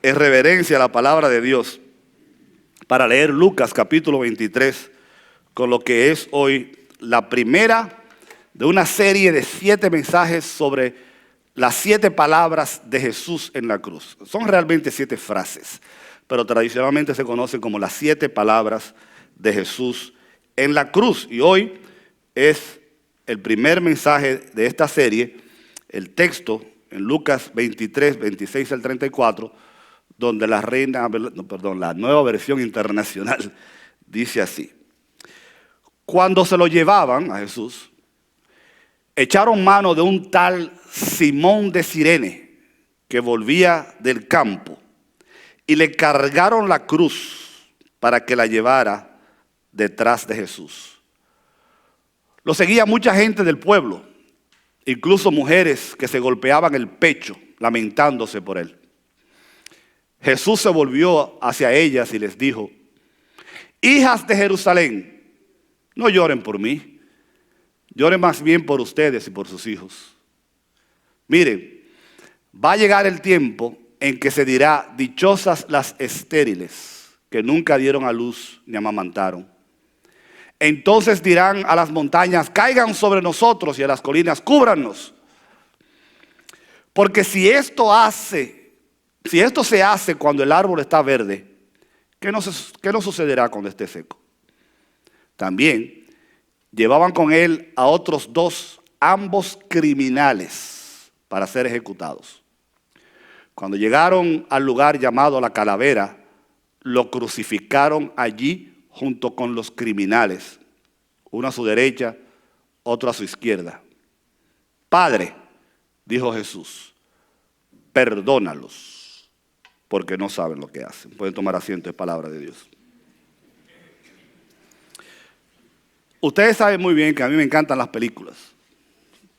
en reverencia a la palabra de Dios para leer Lucas capítulo 23, con lo que es hoy la primera de una serie de 7 mensajes sobre las 7 palabras de Jesús en la cruz. Son realmente 7 frases, pero tradicionalmente se conocen como las 7 palabras de Jesús en la cruz. Y hoy es el primer mensaje de esta serie, el texto en Lucas 23, 26 al 34, donde la Nueva Versión Internacional dice así: cuando se lo llevaban a Jesús, echaron mano de un tal Simón de Cirene, que volvía del campo, y le cargaron la cruz para que la llevara detrás de Jesús. Lo seguía mucha gente del pueblo, incluso mujeres que se golpeaban el pecho, lamentándose por él. Jesús se volvió hacia ellas y les dijo: hijas de Jerusalén, no lloren por mí, lloren más bien por ustedes y por sus hijos. Miren, va a llegar el tiempo en que se dirá: dichosas las estériles, que nunca dieron a luz ni amamantaron. Entonces dirán a las montañas: caigan sobre nosotros, y a las colinas: cúbrannos. Porque si esto se hace cuando el árbol está verde, ¿qué no sucederá cuando esté seco? También llevaban con él a otros 2, ambos criminales, para ser ejecutados. Cuando llegaron al lugar llamado La Calavera, lo crucificaron allí junto con los criminales, uno a su derecha, otro a su izquierda. Padre, dijo Jesús, perdónalos, porque no saben lo que hacen. Pueden tomar asiento, es palabra de Dios. Ustedes saben muy bien que a mí me encantan las películas,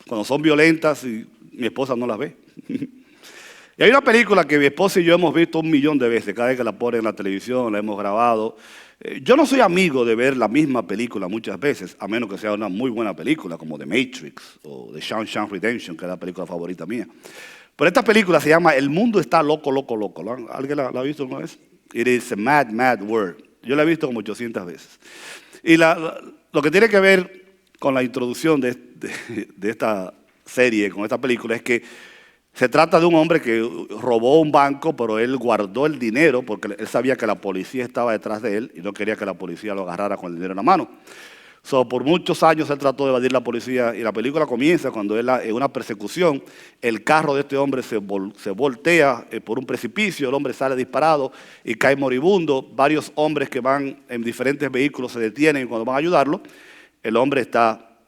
cuando son violentas y mi esposa no las ve. Y hay una película que mi esposa y yo hemos visto 1.000.000 de veces, cada vez que la ponen en la televisión, la hemos grabado. Yo no soy amigo de ver la misma película muchas veces, a menos que sea una muy buena película, como The Matrix o The Shawshank Redemption, que es la película favorita mía. Pero esta película se llama El mundo está loco, loco, loco. ¿Alguien la ha visto alguna vez? It is a mad, mad world. Yo la he visto como 800 veces. Y lo que tiene que ver con la introducción de esta serie, con esta película, es que se trata de un hombre que robó un banco, pero él guardó el dinero porque él sabía que la policía estaba detrás de él y no quería que la policía lo agarrara con el dinero en la mano. Por muchos años él trató de evadir la policía, y la película comienza cuando él, en una persecución, el carro de este hombre se voltea por un precipicio, el hombre sale disparado y cae moribundo. Varios hombres que van en diferentes vehículos se detienen cuando van a ayudarlo. El hombre está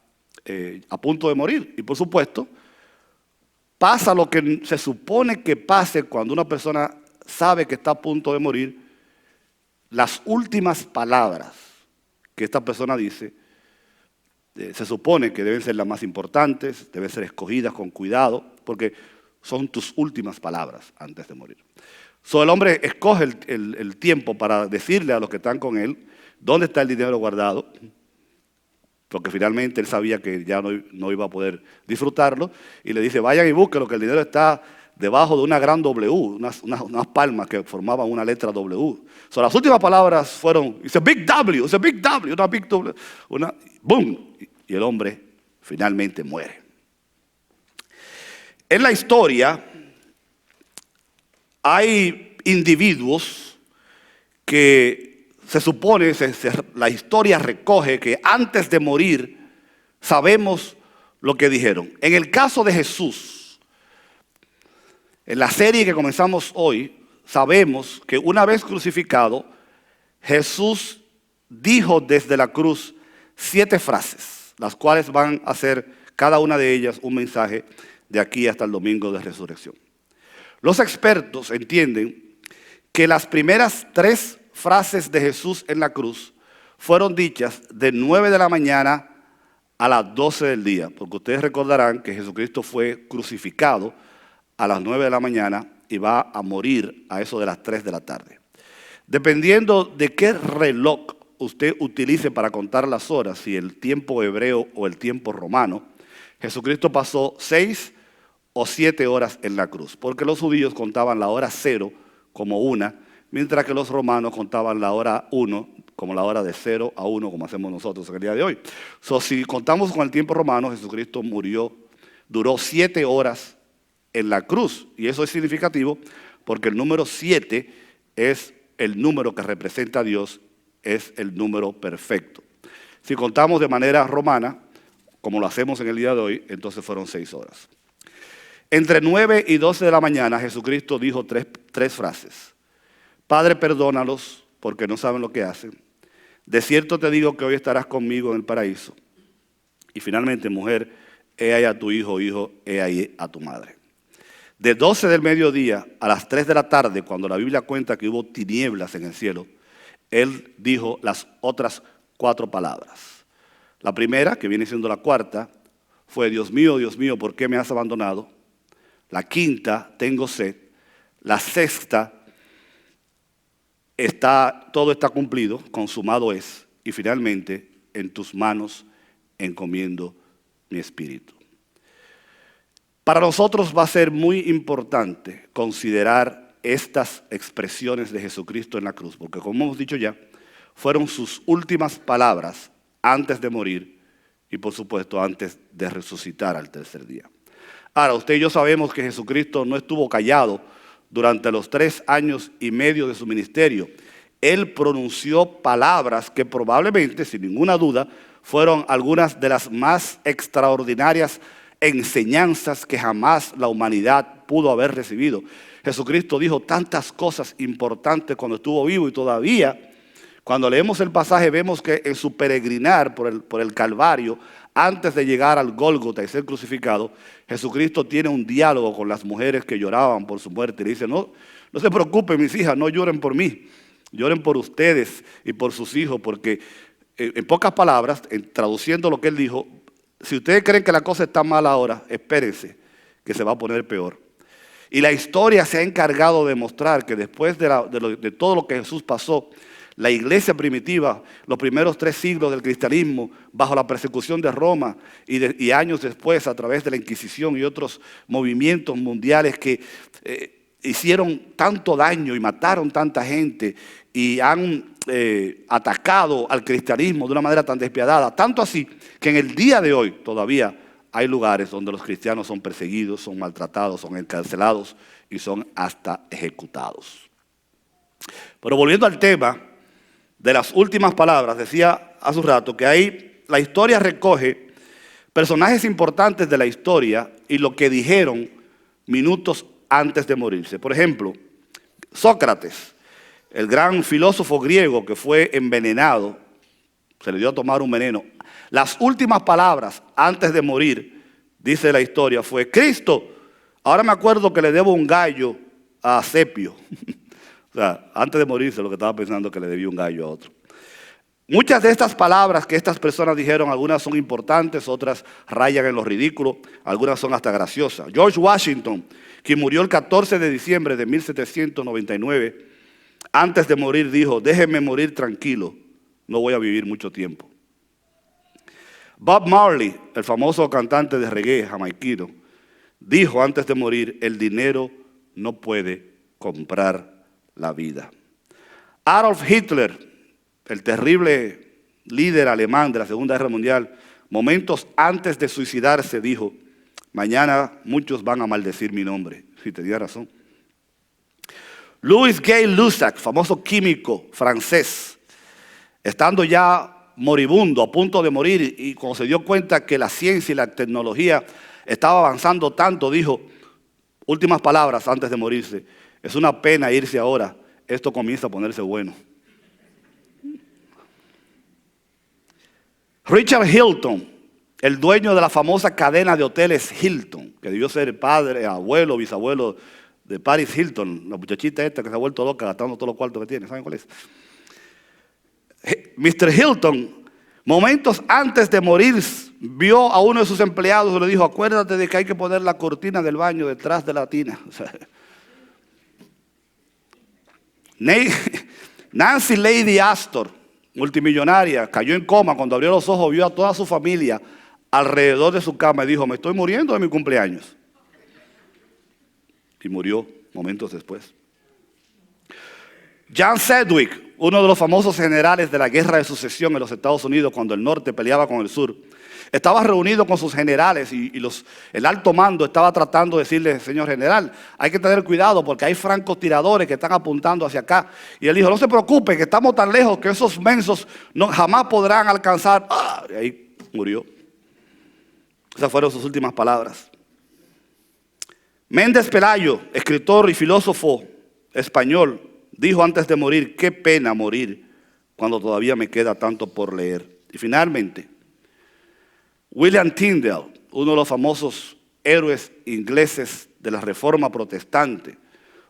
a punto de morir y, por supuesto, pasa lo que se supone que pase cuando una persona sabe que está a punto de morir. Las últimas palabras que esta persona dice se supone que deben ser las más importantes, deben ser escogidas con cuidado, porque son tus últimas palabras antes de morir. El hombre escoge el tiempo para decirle a los que están con él dónde está el dinero guardado, porque finalmente él sabía que ya no iba a poder disfrutarlo, y le dice: vayan y búsquenlo, que el dinero está debajo de una gran W, unas palmas que formaban una letra W. Las últimas palabras fueron: it's a big W, it's a big W, una big W, boom, y el hombre finalmente muere. En la historia hay individuos que se supone, la historia recoge que antes de morir sabemos lo que dijeron. En el caso de Jesús, en la serie que comenzamos hoy, sabemos que una vez crucificado, Jesús dijo desde la cruz 7 frases, las cuales van a ser cada una de ellas un mensaje de aquí hasta el domingo de resurrección. Los expertos entienden que las primeras 3 frases de Jesús en la cruz fueron dichas de 9 de la mañana a las 12 del día, porque ustedes recordarán que Jesucristo fue crucificado a las 9 de la mañana y va a morir a eso de las 3 de la tarde. Dependiendo de qué reloj usted utilice para contar las horas, si el tiempo hebreo o el tiempo romano, Jesucristo pasó 6 o 7 horas en la cruz, porque los judíos contaban la hora 0 como una, mientras que los romanos contaban la hora 1 como la hora de 0 a 1, como hacemos nosotros en el día de hoy. Si contamos con el tiempo romano, Jesucristo duró 7 horas en la cruz. Y eso es significativo porque el número 7 es el número que representa a Dios, es el número perfecto. Si contamos de manera romana, como lo hacemos en el día de hoy, entonces fueron 6 horas. Entre 9 y 12 de la mañana, Jesucristo dijo tres frases. Padre, perdónalos porque no saben lo que hacen. De cierto te digo que hoy estarás conmigo en el paraíso. Y finalmente, mujer, he ahí a tu hijo, hijo, he ahí a tu madre. De 12 del mediodía a las 3 de la tarde, cuando la Biblia cuenta que hubo tinieblas en el cielo, Él dijo las otras 4 palabras. La primera, que viene siendo la cuarta, fue Dios mío, ¿por qué me has abandonado? La quinta, tengo sed. La sexta, todo está cumplido, consumado es. Y finalmente, en tus manos encomiendo mi espíritu. Para nosotros va a ser muy importante considerar estas expresiones de Jesucristo en la cruz, porque como hemos dicho ya, fueron sus últimas palabras antes de morir y por supuesto antes de resucitar al tercer día. Ahora, usted y yo sabemos que Jesucristo no estuvo callado durante los 3 años y medio de su ministerio. Él pronunció palabras que probablemente, sin ninguna duda, fueron algunas de las más extraordinarias enseñanzas que jamás la humanidad pudo haber recibido. Jesucristo dijo tantas cosas importantes cuando estuvo vivo y todavía, cuando leemos el pasaje, vemos que en su peregrinar por el Calvario, antes de llegar al Gólgota y ser crucificado, Jesucristo tiene un diálogo con las mujeres que lloraban por su muerte. Le dice, no se preocupen mis hijas, no lloren por mí, lloren por ustedes y por sus hijos, porque en pocas palabras, traduciendo lo que él dijo, si ustedes creen que la cosa está mal ahora, espérense, que se va a poner peor. Y la historia se ha encargado de mostrar que después de todo lo que Jesús pasó, la iglesia primitiva, los primeros 3 siglos del cristianismo, bajo la persecución de Roma y años después a través de la Inquisición y otros movimientos mundiales que hicieron tanto daño y mataron tanta gente y han atacado al cristianismo de una manera tan despiadada, tanto así que en el día de hoy todavía hay lugares donde los cristianos son perseguidos, son maltratados, son encarcelados y son hasta ejecutados. Pero volviendo al tema de las últimas palabras, decía hace un rato que ahí la historia recoge personajes importantes de la historia y lo que dijeron minutos antes de morirse. Por ejemplo, Sócrates, el gran filósofo griego que fue envenenado, se le dio a tomar un veneno. Las últimas palabras antes de morir, dice la historia, fue: Cristo, ahora me acuerdo que le debo un gallo a Asepio. O sea, antes de morirse lo que estaba pensando que le debía un gallo a otro. Muchas de estas palabras que estas personas dijeron, algunas son importantes, otras rayan en lo ridículo, algunas son hasta graciosas. George Washington, quien murió el 14 de diciembre de 1799, antes de morir dijo: déjenme morir tranquilo, no voy a vivir mucho tiempo. Bob Marley, el famoso cantante de reggae jamaiquino, dijo antes de morir: el dinero no puede comprar la vida. Adolf Hitler, el terrible líder alemán de la Segunda Guerra Mundial, momentos antes de suicidarse dijo: mañana muchos van a maldecir mi nombre. Sí, tenía razón. Louis Gay Lussac, famoso químico francés, estando ya moribundo, a punto de morir, y cuando se dio cuenta que la ciencia y la tecnología estaba avanzando tanto, dijo, últimas palabras antes de morirse: es una pena irse ahora, esto comienza a ponerse bueno. Richard Hilton, el dueño de la famosa cadena de hoteles Hilton, que debió ser padre, abuelo, bisabuelo de Paris Hilton, la muchachita esta que se ha vuelto loca gastando todos los cuartos que tiene, ¿saben cuál es? Mr. Hilton, momentos antes de morir, vio a uno de sus empleados y le dijo: acuérdate de que hay que poner la cortina del baño detrás de la tina. O sea, Nancy Lady Astor, multimillonaria, cayó en coma. Cuando abrió los ojos vio a toda su familia alrededor de su cama y dijo: me estoy muriendo de mi cumpleaños. Y murió momentos después. John Sedgwick, uno de los famosos generales de la guerra de sucesión en los Estados Unidos cuando el norte peleaba con el sur, estaba reunido con sus generales y el alto mando estaba tratando de decirle: señor general, hay que tener cuidado porque hay francotiradores que están apuntando hacia acá. Y él dijo: no se preocupe, que estamos tan lejos que esos mensos jamás podrán alcanzar. Y ahí murió. Esas fueron sus últimas palabras. Méndez Pelayo, escritor y filósofo español, dijo antes de morir: qué pena morir cuando todavía me queda tanto por leer. Y finalmente, William Tyndale, uno de los famosos héroes ingleses de la Reforma Protestante,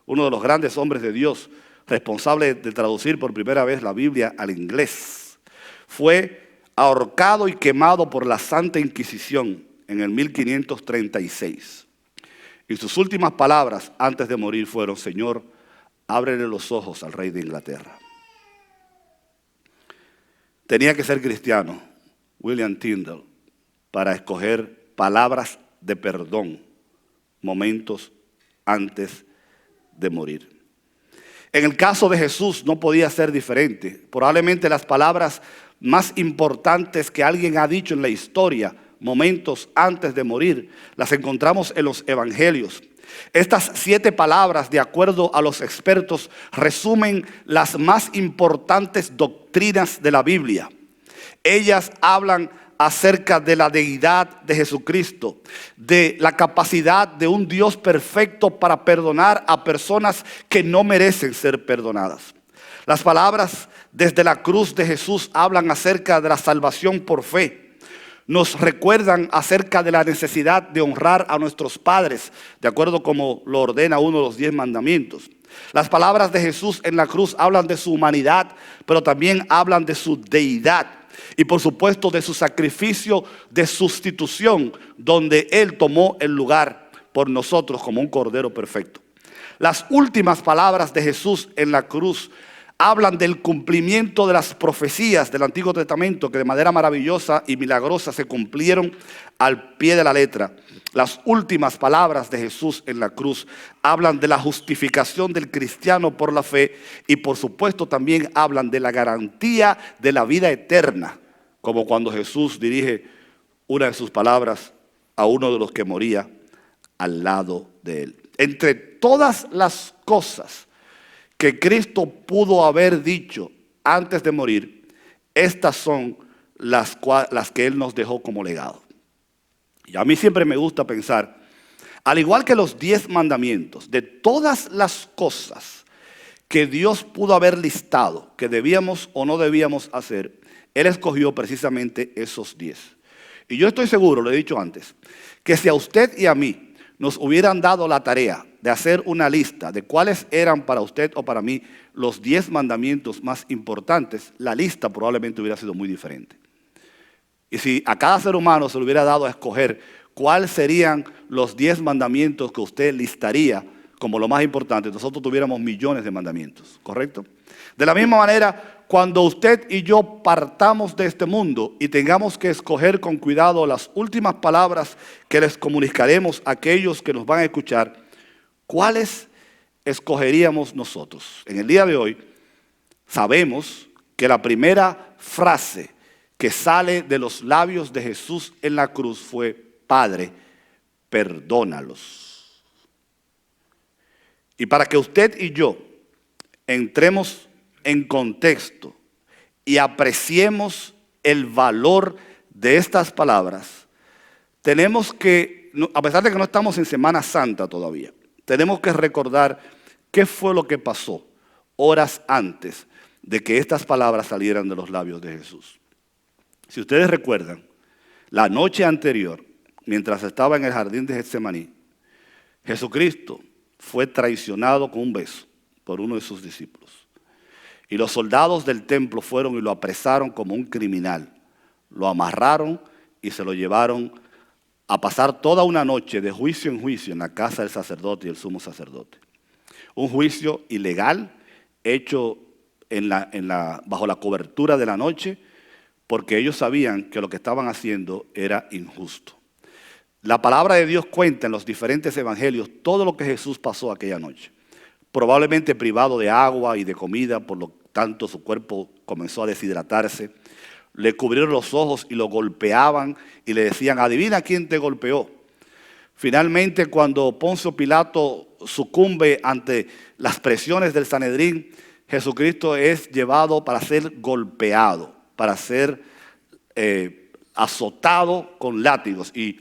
uno de los grandes hombres de Dios, responsable de traducir por primera vez la Biblia al inglés, fue ahorcado y quemado por la Santa Inquisición en el 1536. Y sus últimas palabras antes de morir fueron: Señor, ábrele los ojos al rey de Inglaterra. Tenía que ser cristiano William Tyndale para escoger palabras de perdón momentos antes de morir. En el caso de Jesús no podía ser diferente. Probablemente las palabras más importantes que alguien ha dicho en la historia momentos antes de morir las encontramos en los evangelios. Estas 7 palabras, de acuerdo a los expertos, resumen las más importantes doctrinas de la Biblia. Ellas hablan acerca de la deidad de Jesucristo, de la capacidad de un Dios perfecto para perdonar a personas que no merecen ser perdonadas. Las palabras desde la cruz de Jesús hablan acerca de la salvación por fe. Nos recuerdan acerca de la necesidad de honrar a nuestros padres, de acuerdo como lo ordena uno de los 10 mandamientos. Las palabras de Jesús en la cruz hablan de su humanidad, pero también hablan de su deidad. Y por supuesto de su sacrificio de sustitución, donde Él tomó el lugar por nosotros como un cordero perfecto. Las últimas palabras de Jesús en la cruz hablan del cumplimiento de las profecías del Antiguo Testamento que de manera maravillosa y milagrosa se cumplieron al pie de la letra. Las últimas palabras de Jesús en la cruz hablan de la justificación del cristiano por la fe y por supuesto también hablan de la garantía de la vida eterna, como cuando Jesús dirige una de sus palabras a uno de los que moría al lado de él. Entre todas las cosas que Cristo pudo haber dicho antes de morir, estas son las que Él nos dejó como legado. Y a mí siempre me gusta pensar, al igual que los 10 mandamientos, de todas las cosas que Dios pudo haber listado, que debíamos o no debíamos hacer, Él escogió precisamente esos 10. Y yo estoy seguro, lo he dicho antes, que si a usted y a mí nos hubieran dado la tarea de hacer una lista de cuáles eran para usted o para mí los 10 mandamientos más importantes, la lista probablemente hubiera sido muy diferente. Y si a cada ser humano se le hubiera dado a escoger cuáles serían los 10 mandamientos que usted listaría como lo más importante, nosotros tuviéramos millones de mandamientos, ¿correcto? De la misma manera, cuando usted y yo partamos de este mundo y tengamos que escoger con cuidado las últimas palabras que les comunicaremos a aquellos que nos van a escuchar, ¿cuáles escogeríamos nosotros? En el día de hoy sabemos que la primera frase que sale de los labios de Jesús en la cruz fue: Padre, perdónalos. Y para que usted y yo entremos en contexto y apreciemos el valor de estas palabras, tenemos que, a pesar de que no estamos en Semana Santa todavía, tenemos que recordar qué fue lo que pasó horas antes de que estas palabras salieran de los labios de Jesús. Si ustedes recuerdan, la noche anterior, mientras estaba en el jardín de Getsemaní, Jesucristo fue traicionado con un beso por uno de sus discípulos. Y los soldados del templo fueron y lo apresaron como un criminal. Lo amarraron y se lo llevaron a pasar toda una noche de juicio en juicio en la casa del sacerdote y el sumo sacerdote. Un juicio ilegal hecho bajo la cobertura de la noche, porque ellos sabían que lo que estaban haciendo era injusto. La palabra de Dios cuenta en los diferentes evangelios todo lo que Jesús pasó aquella noche. probablemente privado de agua y de comida, por lo tanto su cuerpo comenzó a deshidratarse. Le cubrieron los ojos y lo golpeaban y le decían, adivina quién te golpeó. Finalmente, cuando Poncio Pilato sucumbe ante las presiones del Sanedrín, Jesucristo es llevado para ser golpeado, para ser azotado con látigos. Y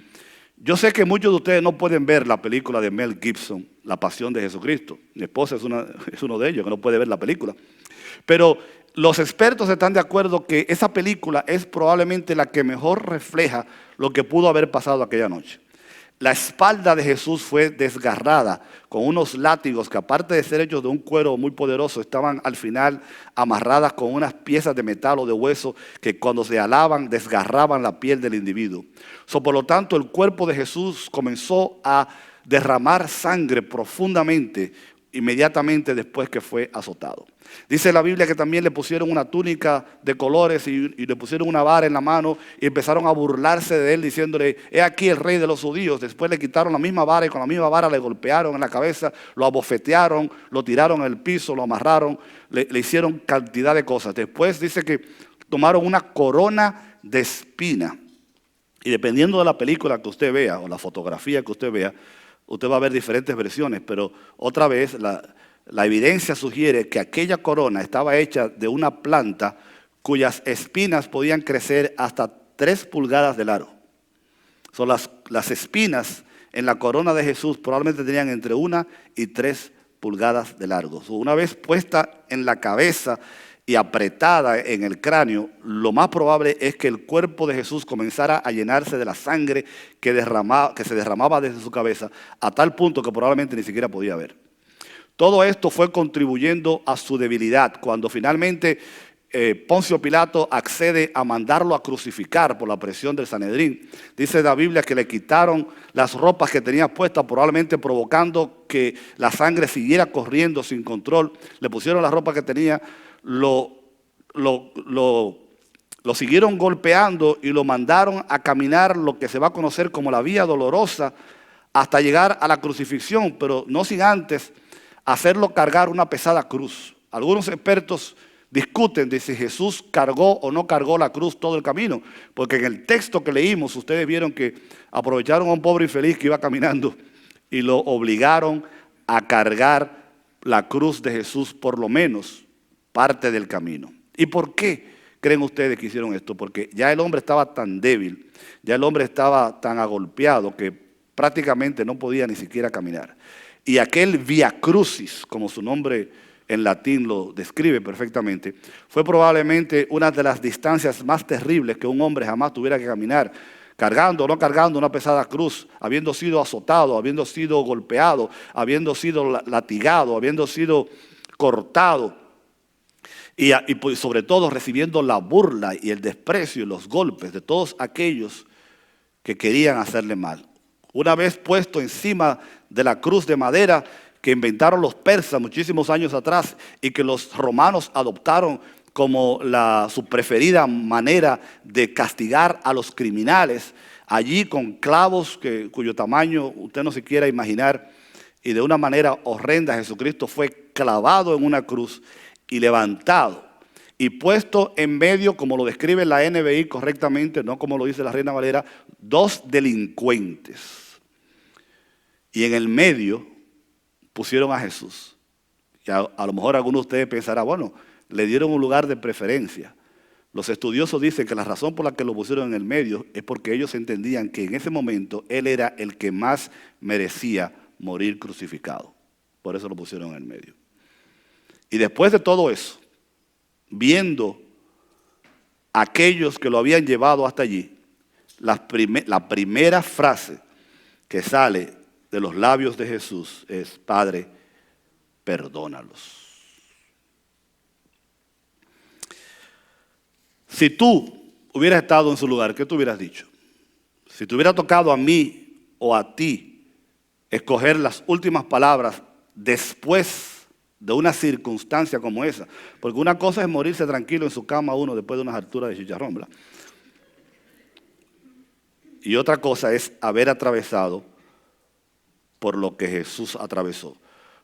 yo sé que muchos de ustedes no pueden ver la película de Mel Gibson, La Pasión de Jesucristo. Mi esposa es uno de ellos que no puede ver la película. Pero los expertos están de acuerdo que esa película es probablemente la que mejor refleja lo que pudo haber pasado aquella noche. La espalda de Jesús fue desgarrada con unos látigos que, aparte de ser hechos de un cuero muy poderoso, estaban al final amarradas con unas piezas de metal o de hueso que cuando se alaban desgarraban la piel del individuo. Por lo tanto, el cuerpo de Jesús comenzó a derramar sangre profundamente inmediatamente después que fue azotado. Dice la Biblia que también le pusieron una túnica de colores y le pusieron una vara en la mano y empezaron a burlarse de él diciéndole, he aquí el rey de los judíos. Después le quitaron la misma vara y con la misma vara le golpearon en la cabeza, lo abofetearon, lo tiraron al piso, lo amarraron, le hicieron cantidad de cosas. Después dice que tomaron una corona de espina y dependiendo de la película que usted vea o la fotografía que usted vea, usted va a ver diferentes versiones, pero otra vez la evidencia sugiere que aquella corona estaba hecha de una planta cuyas espinas podían crecer hasta 3 pulgadas de largo. Son las espinas en la corona de Jesús probablemente tenían entre 1 y 3 pulgadas de largo. Una vez puesta en la cabeza y apretada en el cráneo, lo más probable es que el cuerpo de Jesús comenzara a llenarse de la sangre que se derramaba desde su cabeza, a tal punto que probablemente ni siquiera podía ver. Todo esto fue contribuyendo a su debilidad. Cuando finalmente Poncio Pilato accede a mandarlo a crucificar por la presión del Sanedrín, dice la Biblia que le quitaron las ropas que tenía puestas, probablemente provocando que la sangre siguiera corriendo sin control. Le pusieron la ropa que tenía, lo siguieron golpeando y lo mandaron a caminar lo que se va a conocer como la vía dolorosa hasta llegar a la crucifixión, pero no sin antes hacerlo cargar una pesada cruz. Algunos expertos discuten de si Jesús cargó o no cargó la cruz todo el camino, porque en el texto que leímos ustedes vieron que aprovecharon a un pobre infeliz que iba caminando y lo obligaron a cargar la cruz de Jesús por lo menos parte del camino. ¿Y por qué creen ustedes que hicieron esto? Porque ya el hombre estaba tan débil, ya el hombre estaba tan agolpeado que prácticamente no podía ni siquiera caminar. Y aquel Via Crucis, como su nombre en latín lo describe perfectamente, fue probablemente una de las distancias más terribles que un hombre jamás tuviera que caminar, cargando o no cargando una pesada cruz, habiendo sido azotado, habiendo sido golpeado, habiendo sido latigado, habiendo sido cortado. Y sobre todo recibiendo la burla y el desprecio y los golpes de todos aquellos que querían hacerle mal. Una vez puesto encima de la cruz de madera que inventaron los persas muchísimos años atrás y que los romanos adoptaron como su preferida manera de castigar a los criminales, allí con clavos cuyo tamaño usted no se quiera imaginar, y de una manera horrenda Jesucristo fue clavado en una cruz y levantado y puesto en medio, como lo describe la NBI correctamente, no como lo dice la Reina Valera, 2 delincuentes. Y en el medio pusieron a Jesús. Y a lo mejor algunos de ustedes pensarán, bueno, le dieron un lugar de preferencia. Los estudiosos dicen que la razón por la que lo pusieron en el medio es porque ellos entendían que en ese momento Él era el que más merecía morir crucificado. Por eso lo pusieron en el medio. Y después de todo eso, viendo a aquellos que lo habían llevado hasta allí, la primera frase que sale de los labios de Jesús es, Padre, perdónalos. Si tú hubieras estado en su lugar, ¿qué tú hubieras dicho? Si te hubiera tocado a mí o a ti escoger las últimas palabras después de una circunstancia como esa, porque una cosa es morirse tranquilo en su cama uno después de unas alturas de chicharrón, ¿verdad? Y otra cosa es haber atravesado por lo que Jesús atravesó.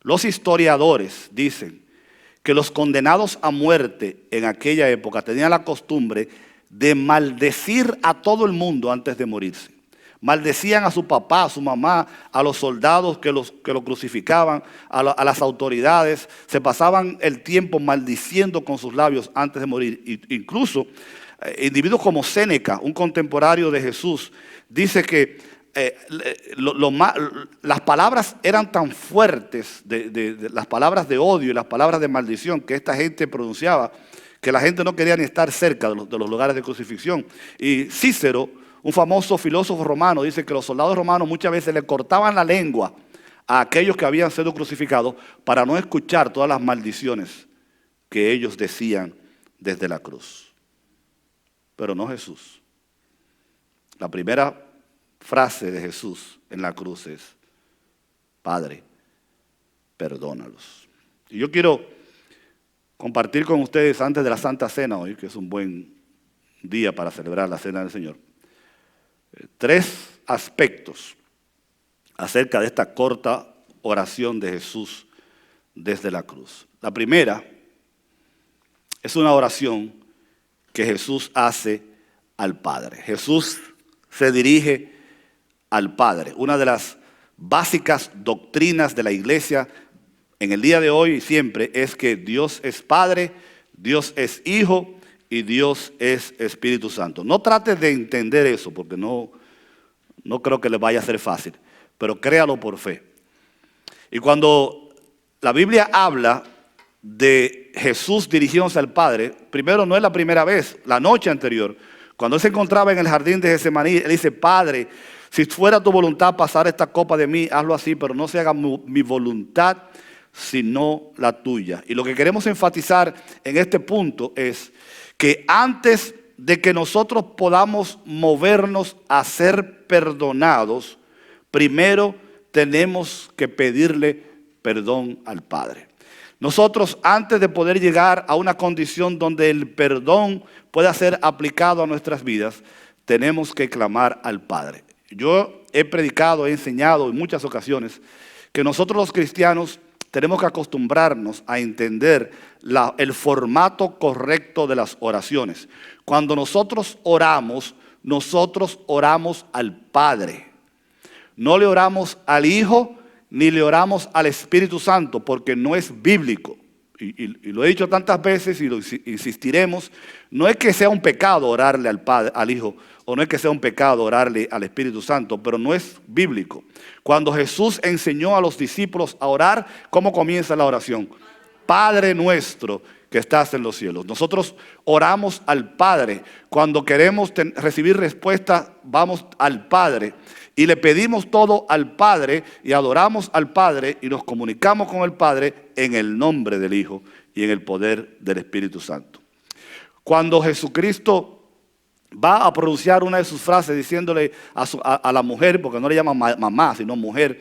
Los historiadores dicen que los condenados a muerte en aquella época tenían la costumbre de maldecir a todo el mundo antes de morirse. Maldecían a su papá, a su mamá, a los soldados que lo crucificaban, a las autoridades. Se pasaban el tiempo maldiciendo con sus labios antes de morir. Incluso individuos como Séneca, un contemporáneo de Jesús, dice que las palabras eran tan fuertes, las palabras de odio y las palabras de maldición que esta gente pronunciaba, que la gente no quería ni estar cerca de los lugares de crucifixión. Y Cícero, un famoso filósofo romano, dice que los soldados romanos muchas veces le cortaban la lengua a aquellos que habían sido crucificados para no escuchar todas las maldiciones que ellos decían desde la cruz. Pero no Jesús. La primera frase de Jesús en la cruz es: Padre, perdónalos. Y yo quiero compartir con ustedes antes de la Santa Cena hoy, que es un buen día para celebrar la Cena del Señor, 3 aspectos acerca de esta corta oración de Jesús desde la cruz. La primera es una oración que Jesús hace al Padre. Jesús se dirige al Padre. Una de las básicas doctrinas de la iglesia en el día de hoy y siempre es que Dios es Padre, Dios es Hijo y Dios es Espíritu Santo. No trate de entender eso porque no creo que le vaya a ser fácil, pero créalo por fe. Y cuando la Biblia habla de Jesús dirigiéndose al Padre, primero no es la primera vez, la noche anterior, cuando él se encontraba en el jardín de Getsemaní, él dice: Padre, si fuera tu voluntad pasar esta copa de mí, hazlo así, pero no se haga mi voluntad, sino la tuya. Y lo que queremos enfatizar en este punto es que antes de que nosotros podamos movernos a ser perdonados, primero tenemos que pedirle perdón al Padre. Nosotros, antes de poder llegar a una condición donde el perdón pueda ser aplicado a nuestras vidas, tenemos que clamar al Padre. Yo he predicado, he enseñado en muchas ocasiones que nosotros los cristianos tenemos que acostumbrarnos a entender el formato correcto de las oraciones. Cuando nosotros oramos al Padre. No le oramos al Hijo ni le oramos al Espíritu Santo porque no es bíblico. Y lo he dicho tantas veces y lo insistiremos, no es que sea un pecado orarle al Padre, al Hijo, o no es que sea un pecado orarle al Espíritu Santo, pero no es bíblico. Cuando Jesús enseñó a los discípulos a orar, ¿cómo comienza la oración? Padre nuestro que estás en los cielos. Nosotros oramos al Padre. Cuando queremos recibir respuesta, vamos al Padre. Y le pedimos todo al Padre y adoramos al Padre y nos comunicamos con el Padre en el nombre del Hijo y en el poder del Espíritu Santo. Cuando Jesucristo va a pronunciar una de sus frases diciéndole a la mujer, porque no le llama mamá, sino mujer,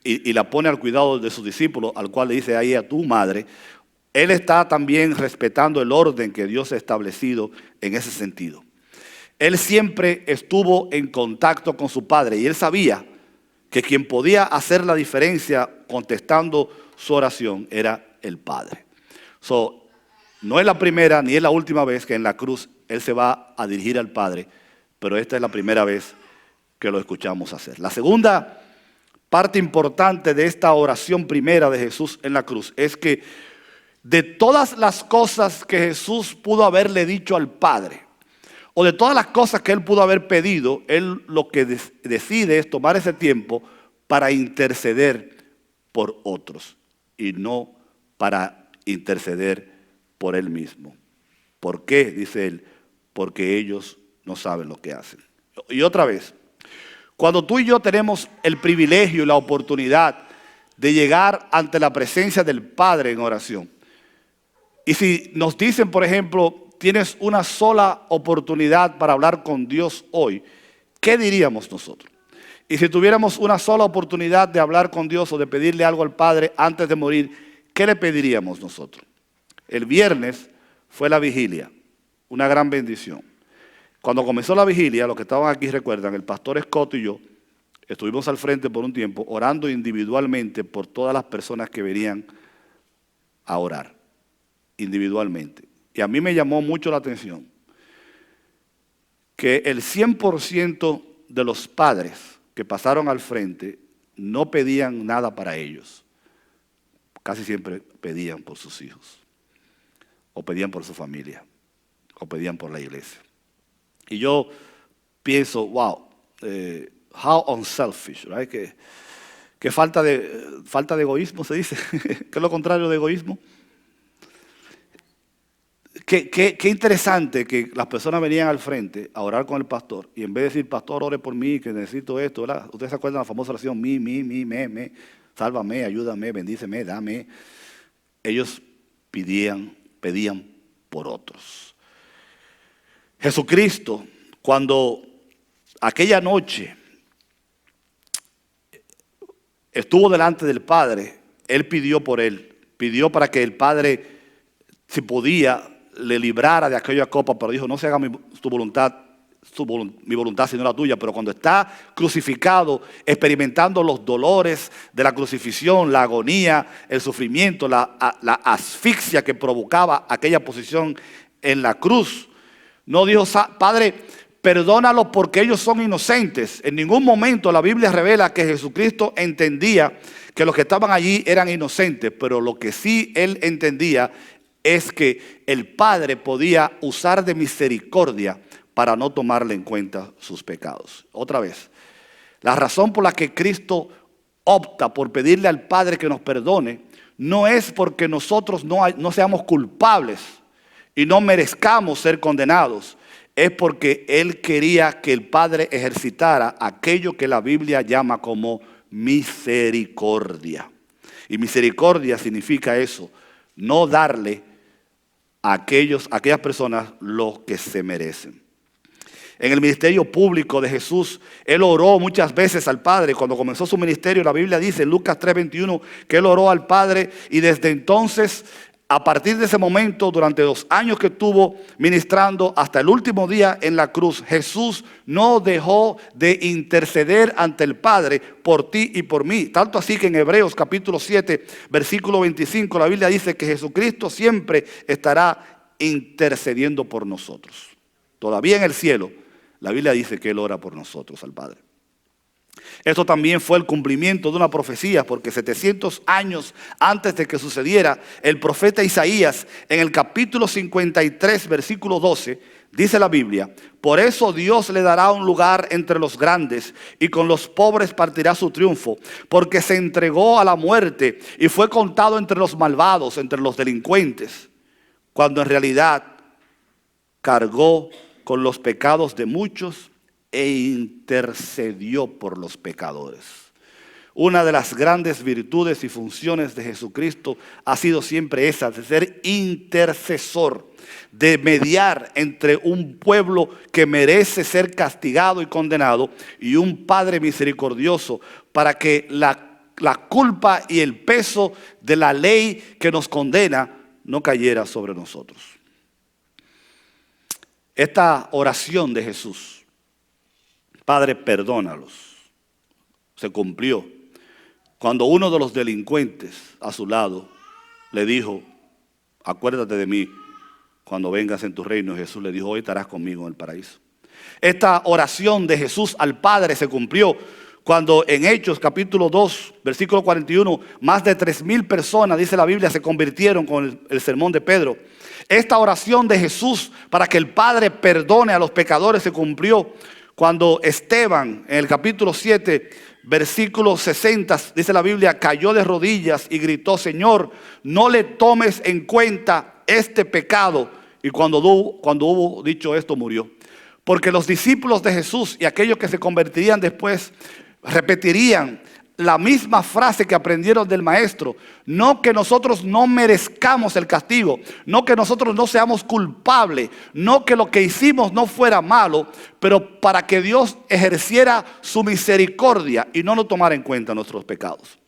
y la pone al cuidado de sus discípulos, al cual le dice ahí a tu madre, él está también respetando el orden que Dios ha establecido en ese sentido. Él siempre estuvo en contacto con su Padre y él sabía que quien podía hacer la diferencia contestando su oración era el Padre. No es la primera ni es la última vez que en la cruz él se va a dirigir al Padre, pero esta es la primera vez que lo escuchamos hacer. La segunda parte importante de esta oración primera de Jesús en la cruz es que de todas las cosas que Jesús pudo haberle dicho al Padre, o de todas las cosas que él pudo haber pedido, él lo que decide es tomar ese tiempo para interceder por otros y no para interceder por él mismo. ¿Por qué? Dice él, porque ellos no saben lo que hacen. Y otra vez, cuando tú y yo tenemos el privilegio y la oportunidad de llegar ante la presencia del Padre en oración, y si nos dicen, por ejemplo, tienes una sola oportunidad para hablar con Dios hoy, ¿qué diríamos nosotros? Y si tuviéramos una sola oportunidad de hablar con Dios o de pedirle algo al Padre antes de morir, ¿qué le pediríamos nosotros? El viernes fue la vigilia, una gran bendición. Cuando comenzó la vigilia, los que estaban aquí recuerdan, el pastor Scott y yo estuvimos al frente por un tiempo orando individualmente por todas las personas que venían a orar, individualmente. Y a mí me llamó mucho la atención que el 100% de los padres que pasaron al frente no pedían nada para ellos. Casi siempre pedían por sus hijos, o pedían por su familia, o pedían por la iglesia. Y yo pienso, wow, how unselfish, right? Que falta de egoísmo se dice, que es lo contrario de egoísmo. Qué interesante que las personas venían al frente a orar con el pastor y en vez de decir, pastor, ore por mí, que necesito esto, ¿verdad? Ustedes se acuerdan de la famosa oración, me, sálvame, ayúdame, bendíceme, dame. Ellos pedían por otros. Jesucristo, cuando aquella noche estuvo delante del Padre, Él pidió por él, pidió para que el Padre, si podía, le librara de aquella copa, pero dijo, no se haga mi voluntad, sino la tuya. Pero cuando está crucificado, experimentando los dolores de la crucifixión, la agonía, el sufrimiento, la asfixia que provocaba aquella posición en la cruz, no dijo, Padre, perdónalos porque ellos son inocentes. En ningún momento la Biblia revela que Jesucristo entendía que los que estaban allí eran inocentes, pero lo que sí Él entendía es que el Padre podía usar de misericordia para no tomarle en cuenta sus pecados. Otra vez, la razón por la que Cristo opta por pedirle al Padre que nos perdone no es porque nosotros no seamos culpables y no merezcamos ser condenados. Es porque Él quería que el Padre ejercitara aquello que la Biblia llama como misericordia. Y misericordia significa eso, no darle a aquellas personas lo que se merecen. En el ministerio público de Jesús, Él oró muchas veces al Padre. Cuando comenzó su ministerio, la Biblia dice en Lucas 3:21 que Él oró al Padre y desde entonces, a partir de ese momento, durante 2 años que estuvo ministrando hasta el último día en la cruz, Jesús no dejó de interceder ante el Padre por ti y por mí. Tanto así que en Hebreos capítulo 7, versículo 25, la Biblia dice que Jesucristo siempre estará intercediendo por nosotros. Todavía en el cielo, la Biblia dice que Él ora por nosotros, al Padre. Esto también fue el cumplimiento de una profecía, porque 700 años antes de que sucediera, el profeta Isaías, en el capítulo 53, versículo 12, dice la Biblia, por eso Dios le dará un lugar entre los grandes y con los pobres partirá su triunfo, porque se entregó a la muerte y fue contado entre los malvados, entre los delincuentes, cuando en realidad cargó con los pecados de muchos e intercedió por los pecadores. Una de las grandes virtudes y funciones de Jesucristo ha sido siempre esa, de ser intercesor, de mediar entre un pueblo que merece ser castigado y condenado y un Padre misericordioso para que la culpa y el peso de la ley que nos condena no cayera sobre nosotros. Esta oración de Jesús, Padre, perdónalos, se cumplió cuando uno de los delincuentes a su lado le dijo, acuérdate de mí cuando vengas en tu reino. Jesús le dijo, hoy estarás conmigo en el paraíso. Esta oración de Jesús al Padre se cumplió cuando en Hechos capítulo 2, versículo 41, más de 3,000 personas, dice la Biblia, se convirtieron con el sermón de Pedro. Esta oración de Jesús para que el Padre perdone a los pecadores se cumplió cuando Esteban, en el capítulo 7, versículo 60, dice la Biblia, cayó de rodillas y gritó, Señor, no le tomes en cuenta este pecado. Y cuando hubo dicho esto, murió. Porque los discípulos de Jesús y aquellos que se convertirían después, repetirían la misma frase que aprendieron del maestro. No que nosotros no merezcamos el castigo, no que nosotros no seamos culpables, no que lo que hicimos no fuera malo, pero para que Dios ejerciera su misericordia y no nos tomara en cuenta nuestros pecados.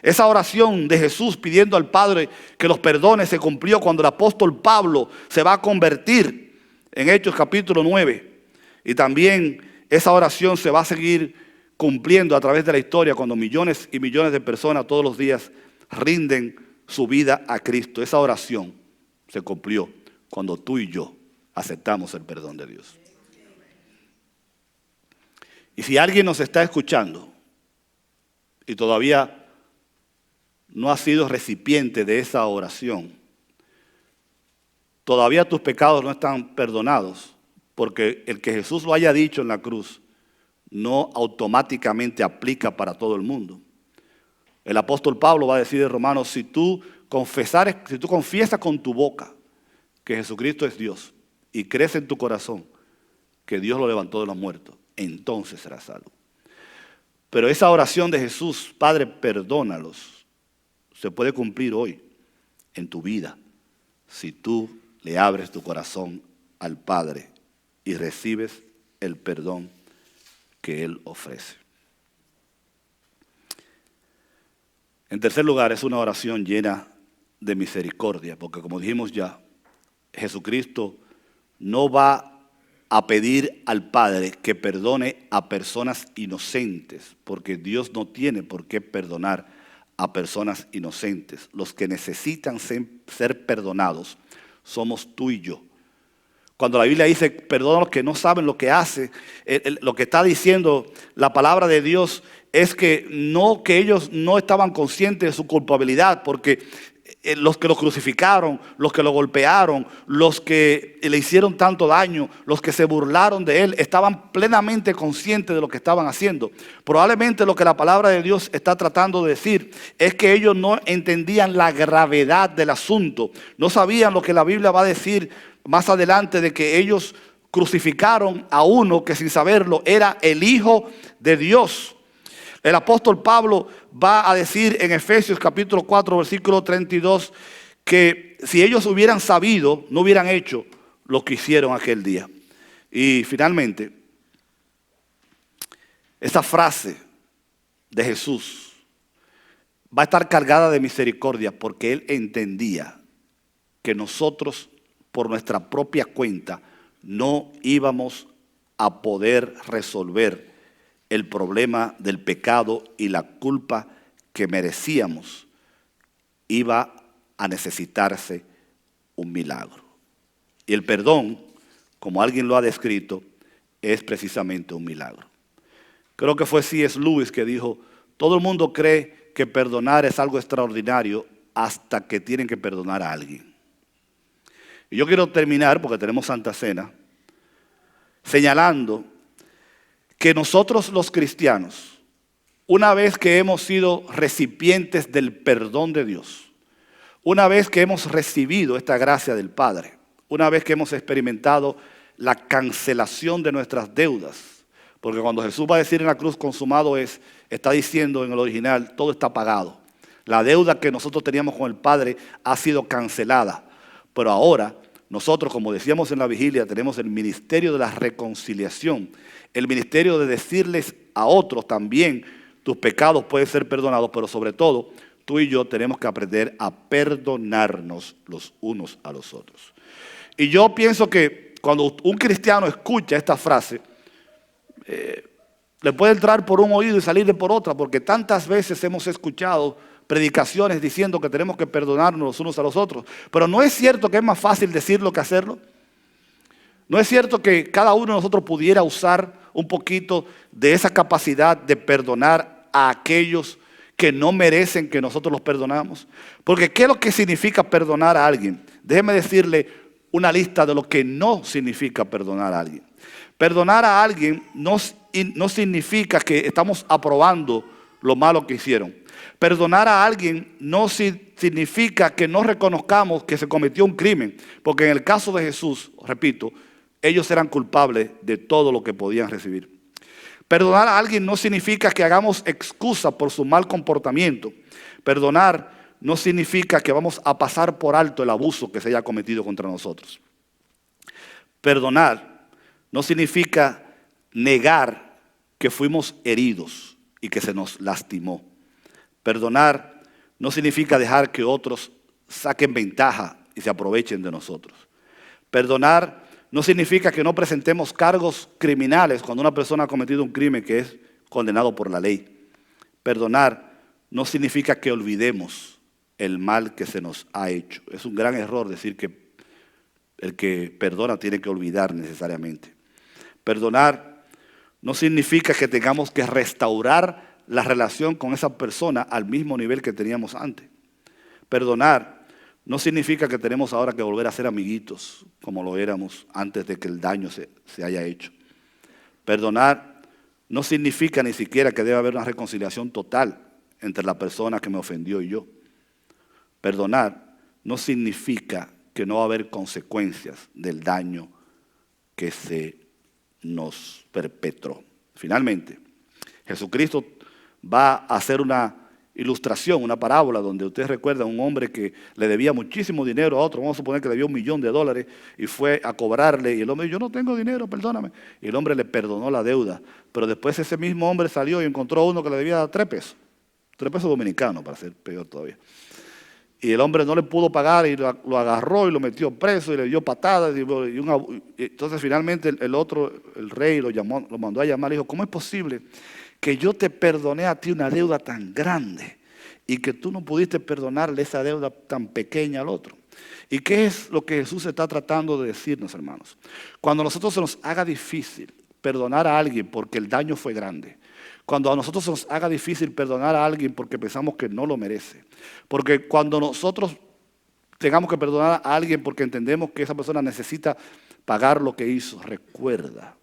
Esa oración de Jesús pidiendo al Padre que los perdone se cumplió cuando el apóstol Pablo se va a convertir en Hechos capítulo 9. Y también esa oración se va a seguir cumpliendo a través de la historia cuando millones y millones de personas todos los días rinden su vida a Cristo. Esa oración se cumplió cuando tú y yo aceptamos el perdón de Dios. Y si alguien nos está escuchando y todavía no ha sido recipiente de esa oración, todavía tus pecados no están perdonados, porque el que Jesús lo haya dicho en la cruz no automáticamente aplica para todo el mundo. El apóstol Pablo va a decir en Romanos, si tú confiesas con tu boca que Jesucristo es Dios y crees en tu corazón que Dios lo levantó de los muertos, entonces serás salvo. Pero esa oración de Jesús, Padre, perdónalos, se puede cumplir hoy en tu vida si tú le abres tu corazón al Padre y recibes el perdón que Él ofrece. En tercer lugar, es una oración llena de misericordia, porque como dijimos ya, Jesucristo no va a pedir al Padre que perdone a personas inocentes, porque Dios no tiene por qué perdonar a personas inocentes. Los que necesitan ser perdonados somos tú y yo. Cuando la Biblia dice, perdona a los que no saben lo que hace, lo que está diciendo la palabra de Dios es que ellos no estaban conscientes de su culpabilidad, porque los que lo crucificaron, los que lo golpearon, los que le hicieron tanto daño, los que se burlaron de él, estaban plenamente conscientes de lo que estaban haciendo. Probablemente lo que la palabra de Dios está tratando de decir es que ellos no entendían la gravedad del asunto, no sabían lo que la Biblia va a decir más adelante de que ellos crucificaron a uno que sin saberlo era el Hijo de Dios. El apóstol Pablo va a decir en Efesios capítulo 4, versículo 32, que si ellos hubieran sabido, no hubieran hecho lo que hicieron aquel día. Y finalmente, esta frase de Jesús va a estar cargada de misericordia porque Él entendía que nosotros, por nuestra propia cuenta, no íbamos a poder resolver el problema del pecado y la culpa que merecíamos. Iba a necesitarse un milagro. Y el perdón, como alguien lo ha descrito, es precisamente un milagro. Creo que fue C.S. Lewis que dijo, todo el mundo cree que perdonar es algo extraordinario hasta que tienen que perdonar a alguien. Y yo quiero terminar, porque tenemos Santa Cena, señalando que nosotros los cristianos, una vez que hemos sido recipientes del perdón de Dios, una vez que hemos recibido esta gracia del Padre, una vez que hemos experimentado la cancelación de nuestras deudas, porque cuando Jesús va a decir en la cruz consumado es, está diciendo en el original, todo está pagado. La deuda que nosotros teníamos con el Padre ha sido cancelada, pero ahora nosotros, como decíamos en la vigilia, tenemos el ministerio de la reconciliación, el ministerio de decirles a otros también, tus pecados pueden ser perdonados, pero sobre todo, tú y yo tenemos que aprender a perdonarnos los unos a los otros. Y yo pienso que cuando un cristiano escucha esta frase, le puede entrar por un oído y salirle por otra, porque tantas veces hemos escuchado predicaciones diciendo que tenemos que perdonarnos los unos a los otros. Pero ¿no es cierto que es más fácil decirlo que hacerlo? ¿No es cierto que cada uno de nosotros pudiera usar un poquito de esa capacidad de perdonar a aquellos que no merecen que nosotros los perdonamos? Porque ¿qué es lo que significa perdonar a alguien? Déjeme decirle una lista de lo que no significa perdonar a alguien. Perdonar a alguien no significa que estamos aprobando lo malo que hicieron. Perdonar a alguien no significa que no reconozcamos que se cometió un crimen, porque en el caso de Jesús, repito, ellos eran culpables de todo lo que podían recibir. Perdonar a alguien no significa que hagamos excusa por su mal comportamiento. Perdonar no significa que vamos a pasar por alto el abuso que se haya cometido contra nosotros. Perdonar no significa negar que fuimos heridos y que se nos lastimó. Perdonar no significa dejar que otros saquen ventaja y se aprovechen de nosotros. Perdonar no significa que no presentemos cargos criminales cuando una persona ha cometido un crimen que es condenado por la ley. Perdonar no significa que olvidemos el mal que se nos ha hecho. Es un gran error decir que el que perdona tiene que olvidar necesariamente. Perdonar no significa que tengamos que restaurar la relación con esa persona al mismo nivel que teníamos antes. Perdonar no significa que tenemos ahora que volver a ser amiguitos como lo éramos antes de que el daño se haya hecho. Perdonar no significa ni siquiera que debe haber una reconciliación total entre la persona que me ofendió y yo. Perdonar no significa que no va a haber consecuencias del daño que se nos perpetró. Finalmente, Jesucristo va a hacer una ilustración, una parábola donde usted recuerda a un hombre que le debía muchísimo dinero a otro, vamos a suponer que le dio $1.000.000 y fue a cobrarle y el hombre dijo, yo no tengo dinero, perdóname. Y el hombre le perdonó la deuda, pero después ese mismo hombre salió y encontró a uno que le debía 3 pesos, 3 pesos dominicanos para ser peor todavía. Y el hombre no le pudo pagar y lo agarró y lo metió preso y le dio patadas. Entonces finalmente el rey lo mandó a llamar y dijo, ¿cómo es posible que yo te perdoné a ti una deuda tan grande y que tú no pudiste perdonarle esa deuda tan pequeña al otro? ¿Y qué es lo que Jesús está tratando de decirnos, hermanos? Cuando a nosotros se nos haga difícil perdonar a alguien porque el daño fue grande, cuando a nosotros se nos haga difícil perdonar a alguien porque pensamos que no lo merece, porque cuando nosotros tengamos que perdonar a alguien porque entendemos que esa persona necesita pagar lo que hizo, recuerda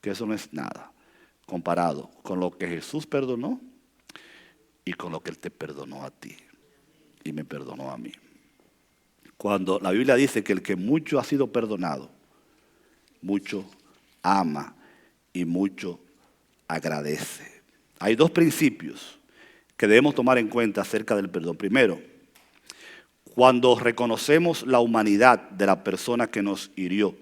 que eso no es nada comparado con lo que Jesús perdonó y con lo que Él te perdonó a ti y me perdonó a mí. Cuando la Biblia dice que el que mucho ha sido perdonado, mucho ama y mucho agradece. Hay 2 principios que debemos tomar en cuenta acerca del perdón. Primero, cuando reconocemos la humanidad de la persona que nos hirió,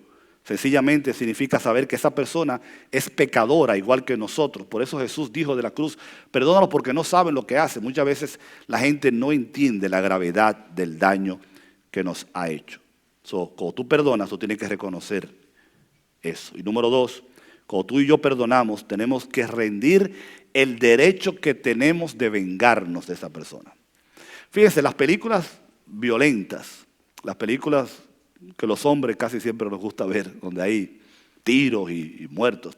sencillamente significa saber que esa persona es pecadora igual que nosotros. Por eso Jesús dijo de la cruz, perdónalos porque no saben lo que hacen. Muchas veces la gente no entiende la gravedad del daño que nos ha hecho. Cuando tú perdonas, tú tienes que reconocer eso. Y número 2, cuando tú y yo perdonamos, tenemos que rendir el derecho que tenemos de vengarnos de esa persona. Fíjense, las películas violentas, las películas que los hombres casi siempre nos gusta ver, donde hay tiros y muertos,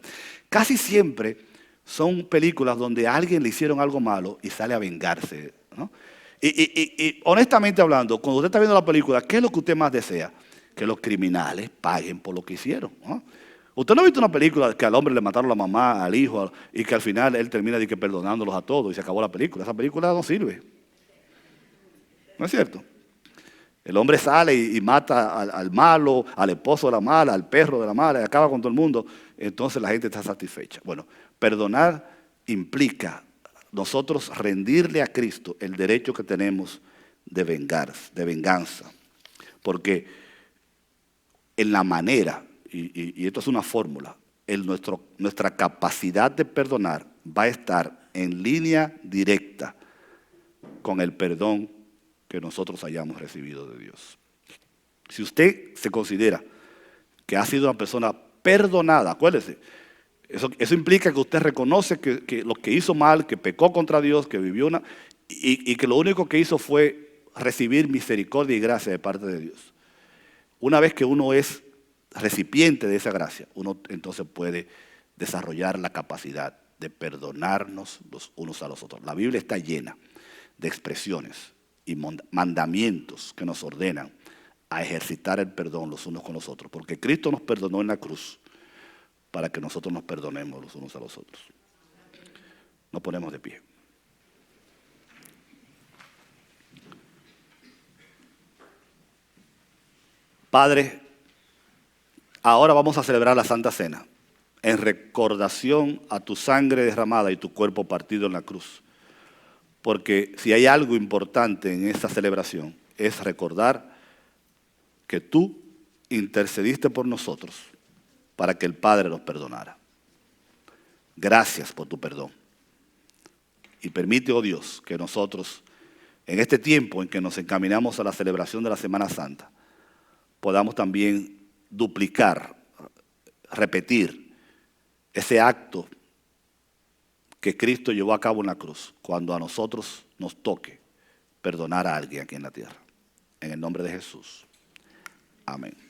casi siempre son películas donde a alguien le hicieron algo malo y sale a vengarse, ¿no? Y honestamente hablando, cuando usted está viendo la película, ¿qué es lo que usted más desea? Que los criminales paguen por lo que hicieron, ¿no? Usted no ha visto una película que al hombre le mataron la mamá, al hijo, y que al final él termina perdonándolos a todos y se acabó la película. Esa película no sirve. ¿No es cierto? El hombre sale y mata al malo, al esposo de la mala, al perro de la mala, y acaba con todo el mundo. Entonces la gente está satisfecha. Bueno, perdonar implica nosotros rendirle a Cristo el derecho que tenemos de venganza. Porque en la manera, y esto es una fórmula, nuestra capacidad de perdonar va a estar en línea directa con el perdón que nosotros hayamos recibido de Dios. Si usted se considera que ha sido una persona perdonada, acuérdese, eso implica que usted reconoce que lo que hizo mal, que pecó contra Dios, que vivió y que lo único que hizo fue recibir misericordia y gracia de parte de Dios. Una vez que uno es recipiente de esa gracia, uno entonces puede desarrollar la capacidad de perdonarnos los unos a los otros. La Biblia está llena de expresiones y mandamientos que nos ordenan a ejercitar el perdón los unos con los otros, porque Cristo nos perdonó en la cruz para que nosotros nos perdonemos los unos a los otros. Nos ponemos de pie. Padre, ahora vamos a celebrar la Santa Cena en recordación a tu sangre derramada y tu cuerpo partido en la cruz. Porque si hay algo importante en esta celebración es recordar que tú intercediste por nosotros para que el Padre nos perdonara. Gracias por tu perdón. Y permite, oh Dios, que nosotros, en este tiempo en que nos encaminamos a la celebración de la Semana Santa, podamos también duplicar, repetir ese acto que Cristo llevó a cabo en la cruz cuando a nosotros nos toque perdonar a alguien aquí en la tierra. En el nombre de Jesús. Amén.